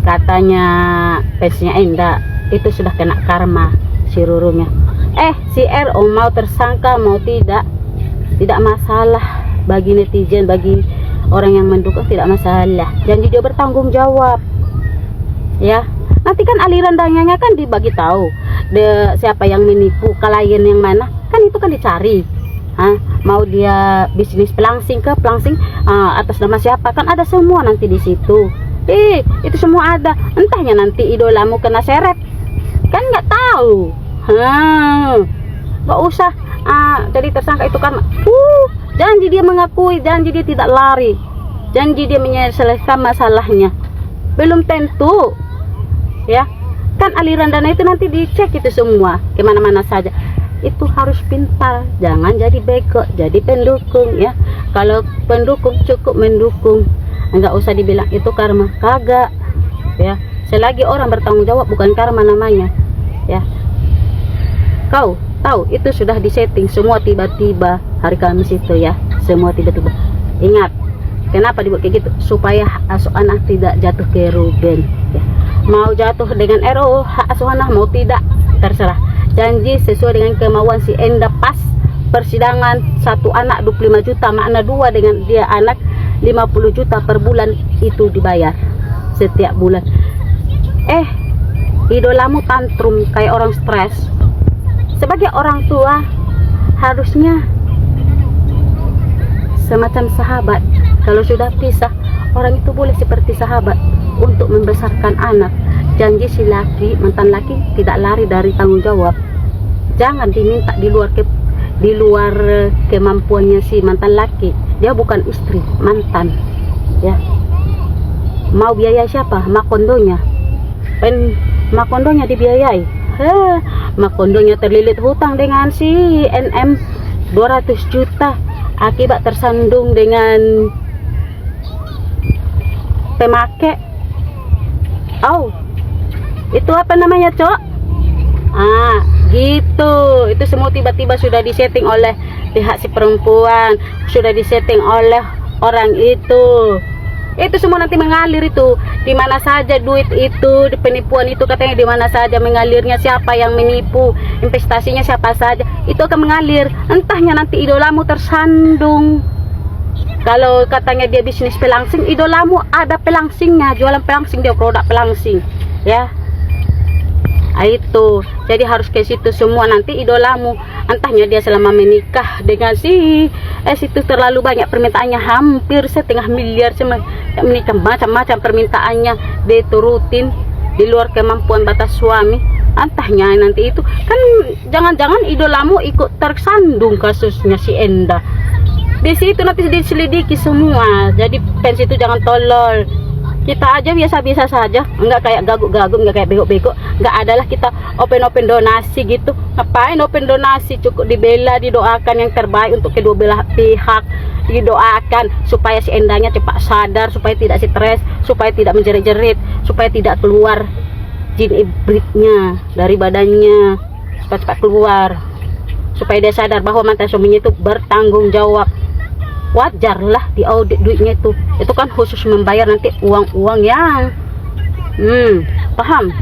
katanya fansnya Enda itu sudah kena karma si Rurunya. Si RO mau tersangka mau tidak masalah bagi netizen, bagi orang yang mendukung tidak masalah. Janji dia bertanggung jawab. Ya, nanti kan aliran dananya kan dibagi tahu. Siapa yang menipu, klien yang mana, kan itu kan dicari. Mau dia bisnis pelangsing atas nama siapa, kan ada semua nanti di situ. Itu semua ada. Entahnya nanti idolamu kena seret, kan nggak tahu. Nggak usah jadi tersangka itu kan. Janji dia mengakui, janji dia tidak lari, janji dia menyelesaikan masalahnya. Belum tentu, ya kan aliran dana itu nanti dicek itu semua kemana-mana saja. Itu harus pintar, jangan jadi bego, jadi pendukung ya. Kalau pendukung cukup mendukung, nggak usah dibilang itu karma, kagak ya. Selagi orang bertanggung jawab bukan karma namanya ya. Kau tahu itu sudah disetting semua tiba-tiba hari Kamis itu ya, semua tiba-tiba. Ingat, kenapa dibuat kayak gitu? Supaya hak asuh anak tidak jatuh ke Ruben ya. Mau jatuh dengan RO hak asuh anak, mau tidak terserah. Janji sesuai dengan kemauan si Enda pas persidangan, satu anak 25 juta, makna dua dengan dia anak 50 juta per bulan itu dibayar setiap bulan. Idolamu tantrum kayak orang stres. Sebagai orang tua harusnya semacam sahabat. Kalau sudah pisah, orang itu boleh seperti sahabat untuk membesarkan anak. Janji si laki, mantan laki tidak lari dari tanggung jawab. Jangan diminta di luar kemampuannya si mantan laki. Dia bukan istri, mantan ya. Mau biaya siapa? Makondonya. Makondonya dibiayai. Makondonya terlilit hutang dengan si NM 200 juta akibat tersandung dengan pemakai. Itu apa namanya, Cok? Gitu. Itu semua tiba-tiba sudah disetting oleh pihak si perempuan, sudah disetting oleh orang itu. Itu semua nanti mengalir itu. Di mana saja duit itu, di penipuan itu katanya di mana saja mengalirnya, siapa yang menipu, investasinya siapa saja, itu akan mengalir. Entahnya nanti idolamu tersandung. Kalau katanya dia bisnis pelangsing, idolamu ada pelangsingnya, jualan pelangsing, dia produk pelangsing ya. Itu jadi harus ke situ semua nanti idolamu. Entahnya dia selama menikah dengan situ terlalu banyak permintaannya, hampir 1,5 miliar menikah, macam-macam permintaannya diturutin di luar kemampuan batas suami. Entahnya nanti itu kan jangan-jangan idolamu ikut tersandung kasusnya si Enda. Di situ nanti diselidiki semua. Jadi fans itu jangan tolol. Kita aja biasa-biasa saja, enggak kayak gaguk-gaguk, enggak kayak bego-bego. Enggak adalah kita open donasi gitu. Ngapain open donasi? Cukup dibela, didoakan yang terbaik untuk kedua belah pihak. Didoakan supaya si Endanya cepat sadar, supaya tidak stres, supaya tidak menjerit-jerit, supaya tidak keluar jin ibritnya dari badannya, supaya cepat keluar, supaya dia sadar bahwa mantan suaminya itu bertanggung jawab. Wajarlah di audit duitnya itu kan khusus membayar nanti uang-uang yang paham.